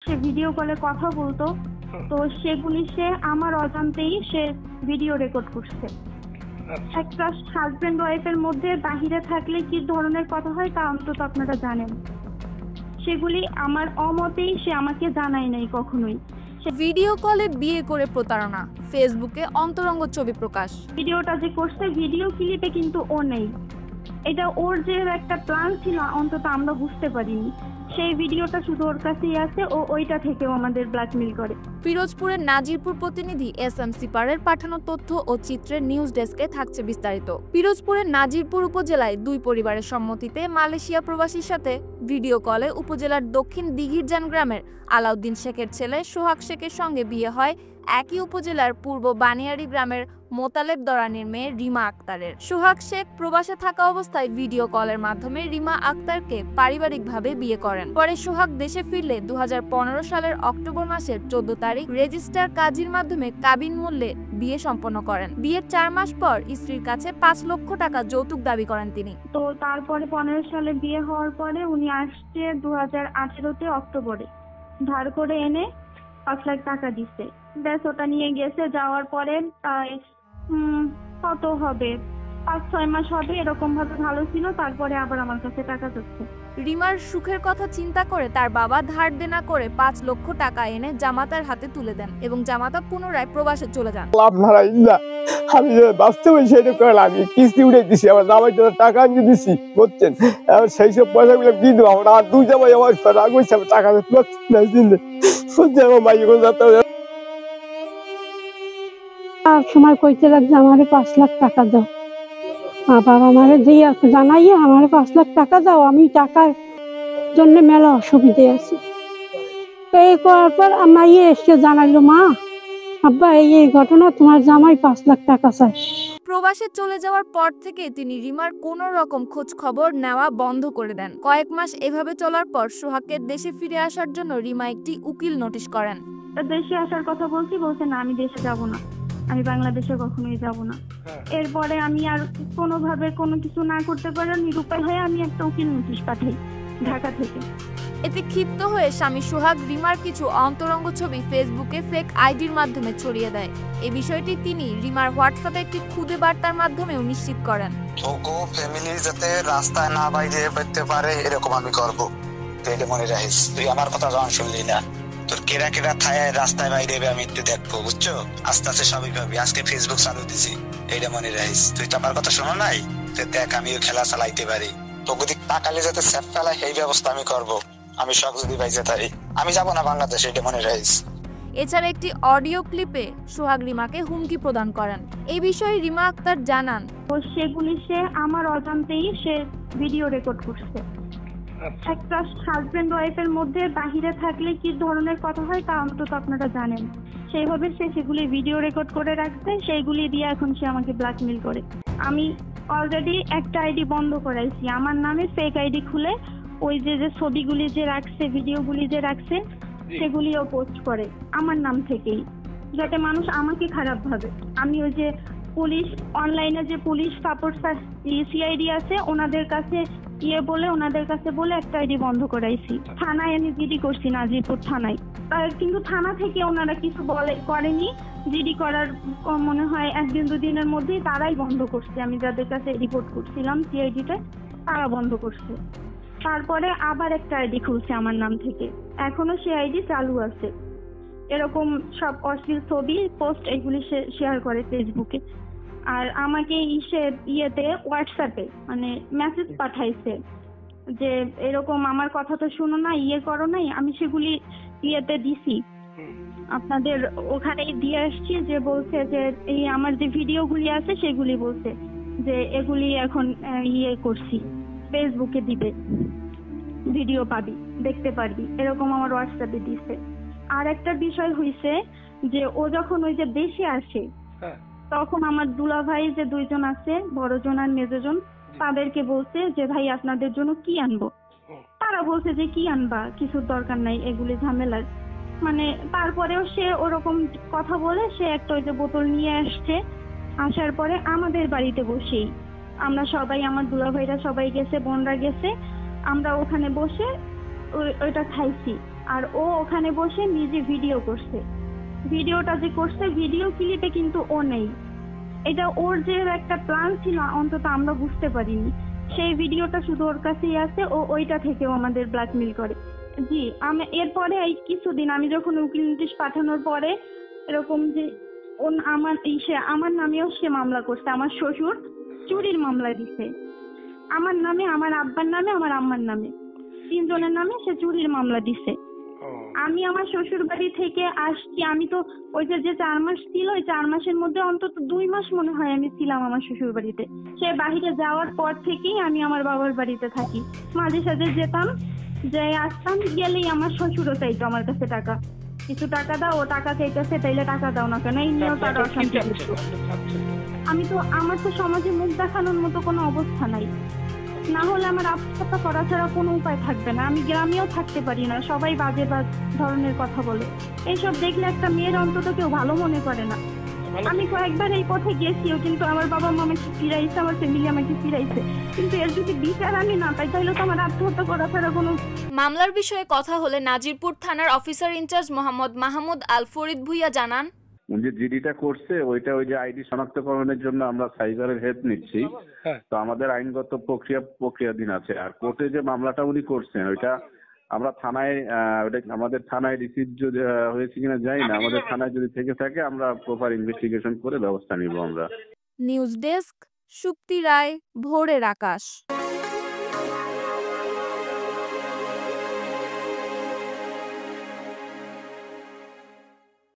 সে video কলে কথা বলতো, তো সেগুলি সে আমার অজান্তেই সে ভিডিও রেকর্ড করছে। একটা হাজবেন্ড ওয়াইফের মধ্যে বাহিরে থাকলে কি ধরনের কথা হয় তা অন্তত আপনারা জানেন। সেগুলি আমার অমতেই সে আমাকে জানায় নাই কখনোই। ভিডিও কলে বিয়ে করে প্রতারণা, ফেসবুকে অন্তরঙ্গ ছবি প্রকাশ। ভিডিওটা যে করছে ভিডিও ক্লিপে কিন্তু ও নেই। এটা ওর যে একটা প্ল্যান ছিল অন্তত আমরা বুঝতে পারিনি। সেই ভিডিওটা শুধু ওর কাছেই আছে, ও ওইটা থেকেও আমাদের ব্ল্যাকমেল করে। পিরোজপুরের নাজিরপুর প্রতিনিধি এস.এম. সিপারের পাঠানো তথ্য ও চিত্রের নিউজ ডেস্কে থাকছে বিস্তারিত। পিরোজপুরের নাজিরপুর উপজেলায় দুই পরিবারের সম্মতিতে মালয়েশিয়া প্রবাসীর সাথে ভিডিও কলে উপজেলার দক্ষিণ দিঘিরজান গ্রামের আলাউদ্দিন শেখের ছেলে সোহাগ শেখের সঙ্গে বিয়ে হয় একই উপজেলার পূর্ব বানিয়ারি গ্রামের মোতালেব দরানির মেয়ে রিমা আক্তারের। সোহাগ শেখ প্রবাসে থাকা অবস্থায় ভিডিও কলের মাধ্যমে রিমা আক্তারকে পারিবারিকভাবে বিয়ে করেন। পরে সোহাগ দেশে ফিরলে 2015 সালের অক্টোবর মাসের 14 তারিখ রেজিস্ট্রার কাজীর মাধ্যমে কাবিন মূল্যে বিয়ে সম্পন্ন করেন। বিয়ের 4 মাস পর স্ত্রীর কাছে 5 লক্ষ টাকা যৌতুক দাবি করেন তিনি। তো তারপরে 15 সালে বিয়ে হওয়ার পরে উনি আসছে 2018-তে অক্টোবরে, ধার করে এনে 5 লাখ টাকা দিচ্ছে। ব্যাস ওটা নিয়ে গেছে, যাওয়ার পরে কত হবে 5-6 মাস হবে এরকম ভাবে ভালো ছিল, তারপরে আবার আমার কাছে টাকা যাচ্ছে। রিমার সুখের কথা চিন্তা করে তার বাবা ধার দেনা করে 5 লক্ষ টাকা এনে জামাতার হাতে তুলে দেন এবং জামাতা পুনরায় প্রবাসে চলে যান। আমি বাস্তবে সেটা করলাম, আমি কিস্তি উঠে দিছি, আমার জামাই টাকা আনিয়ে দিছি, বুঝছেন। সেই সব পয়সাগুলো কি দেবো, আমরা আর দুই জামাই আমার রাগ হয়েছে, আমি টাকা শুনছি আমার মাই সময় কইতে লাগছে আমারে 5 লাখ টাকা দাও। বাবা আমারে দিয়ে জানাইয়া আমারে 5 লাখ টাকা দাও, আমি টাকার জন্য মেলা অসুবিধে আছে। এই করার পর আমার এসে জানাইলো, মা আব্বা এই ঘটনা, তোমার জামাই 5 লাখ টাকা চাই। প্রবাসে চলে যাওয়ার পর থেকে তিনি রিমার কোনো রকম খোঁজ খবর নেওয়া বন্ধ করে দেন। কয়েক মাস এভাবে চলার পর সোহাগকে দেশে ফিরে আসার জন্য রিমা একটি উকিল নোটিশ করেন। দেশে আসার কথা বলছে না, আমি দেশে যাব না, আমি বাংলাদেশে কখনোই যাব না। এরপরে আমি আর কোনোভাবে কোনো কিছু না করতে পারে নিরুপায় হয়ে আমি একটা উকিল নোটিশ পাঠাই ঢাকা থেকে। এতে ক্ষিপ্ত হয়ে স্বামী সোহাগ রিমার কিছু অন্তরঙ্গ ছবি ফেসবুকে ফেক আইডির মাধ্যমে ছড়িয়ে দেয়। এই বিষয়টি তিনি রিমার হোয়াটসঅ্যাপে একটি খুদে বার্তার মাধ্যমেও নিশ্চিত করেন। তোকে ফ্যামিলি যাতে রাস্তায় না বাইরে বেরোতে পারে এরকম আমি করব, তুই মনে রাখিস। তুই আমার কথা যখন শুনলি না, তোর কেরা কেরা থায় রাস্তায় বাইরে আমি একটু দেখবো, বুঝছো। আস্তে আস্তে সবই পাবি। আজকে ফেসবুক চালু দিছি, এইটা মনে রাখিস। তুই তো আমার কথা শোনো নাই, তুই দেখ আমিও খেলা চালাইতে পারি। তোকে দিক তাকালে যাতে সেফ ফেলায় এই ব্যবস্থা আমি করব। আমি সব যদি বাইজে থাকি, আমি যাবো না বাংলাদেশ, এটা মনে রাখিস। এছাড়া একটি অডিও ক্লিপে সোহাগ রিমাকে হুমকি প্রদান করেন। এই বিষয়ে রিমা আক্তার জানান, তো সেগুলি সে আমার অজান্তেই সে ভিডিও রেকর্ড করছে। একটা হাজবেন্ড ওয়াইফের মধ্যে বাহিরে থাকলে কি ধরনের কথা হয় তা অন্তত আপনারা জানেন। সেইভাবে সে সেগুলি ভিডিও রেকর্ড করে রাখছে, সেইগুলি দিয়ে এখন সে আমাকে ব্ল্যাকমেল করে। আমি অলরেডি একটা আইডি বন্ধ করাইছি, আমার নামে ফেক আইডি খুলে ওই যে ছবিগুলি যে রাখছে, ভিডিওগুলি যে রাখছে, সেগুলিও পোস্ট করে আমার নাম থেকেই, যাতে মানুষ আমাকে খারাপ ভাবে। আমি ওই যে পুলিশ অনলাইনে যে পুলিশ সাপোর্ট সিআইডি আছে ওনাদের কাছে ওনাদের কাছে বলে একটা আইডি বন্ধ করাইছি। থানায় আমি জিডি করছি, নাজিরপুর থানায়। কিন্তু থানা থেকে ওনারা কিছু করেনি। জিডি করার মনে হয় 1-2 দিনের মধ্যেই তারাই বন্ধ করছে। আমি যাদের কাছে রিপোর্ট করছিলাম সিআইডিতে, তারা বন্ধ করছে। তারপরে আবার একটা আইডি খুলছে আমার নাম থেকে, এখনো সেই আইডি চালু আছে। এরকম সব অশ্লীল ছবি পোস্ট এগুলি শেয়ার করে ফেসবুকে। আর আমাকে ইয়েতে হোয়াটসঅ্যাপে মানে মেসেজ পাঠাইছে যে এরকম আমার কথা তো শুনো না, করো নাই। আমি সেগুলি ইয়েতে দিছি, আপনাদের ওখানেই দিয়ে আসছি। যে বলছে যে এই আমার যে ভিডিওগুলি আছে সেগুলি বলছে যে এগুলি এখন করছি, ফেসবুকে দিবে, ভিডিও পাবি, দেখতে পারবি, এরকম আমার হোয়াটসঅ্যাপে দিছে। আর একটা বিষয় হইছে যে ও যখন ওই যে দেশে আসে তখন আমার দুলাভাই যে 2 জন আছে, বড়জন আর মেজজন, তাদেরকে বলছে যে ভাই আপনাদের জন্য কি আনবো। তারা বলছে যে কি আনবা, কিছুর দরকার নাই এগুলি ঝামেলার। মানে তারপরেও সে ওরকম কথা বলে সে একটা ওই যে বোতল নিয়ে আসছে। আসার পরে আমাদের বাড়িতে বসেই আমরা সবাই, আমার দুলাভাইরা সবাই গেছে, বোনরা গেছে, আমরা ওখানে বসে ওইটা খাইছি। আর ও ওখানে বসে নিজে ভিডিও করছে। ভিডিওটা যে করছে, ভিডিও ক্লিপে কিন্তু ও নেই। এটা ওর যে একটা প্ল্যান ছিল অন্তত আমরা বুঝতে পারিনি। সেই ভিডিওটা শুধু ওর কাছেই আছে, ও ওইটা থেকেও আমাদের ব্ল্যাকমেল করে। জি, আমি এরপরে এই কিছুদিন আমি যখন উকিল নোটিশ পাঠানোর পরে এরকম যে আমার নামেও সে মামলা করছে। আমার শ্বশুর চুরির মামলা দিছে আমার নামে, আমার আব্বার নামে, আমার আম্মার নামে, 3 জনের নামে সে চুরির মামলা দিছে। আমি আমার শ্বশুর বাড়ি থেকে আসছি, আমি তো ওই যে 4 মাস ছিল, ওই 4 মাসের মধ্যে অন্তত 2 মাস মনে হয় আমি ছিলাম আমার শ্বশুর বাড়িতে। সে বাহিরে যাওয়ার পর থেকেই আমি আমার বাবার বাড়িতে থাকি। মাঝে সাঝে যেতাম, যে আসতাম, গেলেই আমার শ্বশুরও চাইতো আমার কাছে টাকা, কিছু টাকা দাও, ও টাকা চাইতেছে, তাইলে টাকা দাও না কেন, এই নিয়েও তার অশান্তি হতো। আমার তো সমাজে মুখ দেখানোর মতো কোনো অবস্থা নাই, না হলে আমার আত্মহত্যা করা ছাড়া কোনো উপায় থাকবে না। আমি গ্রামেও থাকতে পারি না, সবাই বাজে ধরনের কথা বলে। এইসব দেখলে একটা মেয়ের অন্তত কেউ ভালো মনে করে না। আমি কয়েকবার এই পথে গেছিও, কিন্তু আমার বাবা মা আমাকে ফিরাইছে, আমার ফ্যামিলি আমাকে ফিরাইছে, কিন্তু এর যদি বিচার আমি না পাই তাহলে তো আমার আত্মহত্যা করা ছাড়া কোনো। মামলার বিষয়ে কথা হলে নাজিরপুর থানার অফিসার ইনচার্জ মোহাম্মদ মাহমুদ আল ফরিদ ভুইয়া জানান, যে জিডিটা করছে ওইটা ওই যে আইডি শনাক্তকরণের জন্য আমরা সাইবারের হেল্প নিচ্ছি। তো আমাদের আইনগত প্রক্রিয়াধীন আছে। আর কোর্টে যে মামলাটা উনি করছেন ওইটা আমরা থানায়, ওটা আমাদের থানায় রিসিভ যদি হয়েছে কিনা জানি না, আমাদের থানায় যদি থেকে থাকে আমরা প্রপার ইনভেস্টিগেশন করে ব্যবস্থা নিব আমরা। নিউজ ডেস্ক, সুপ্তি রায়, ভোরের আকাশ।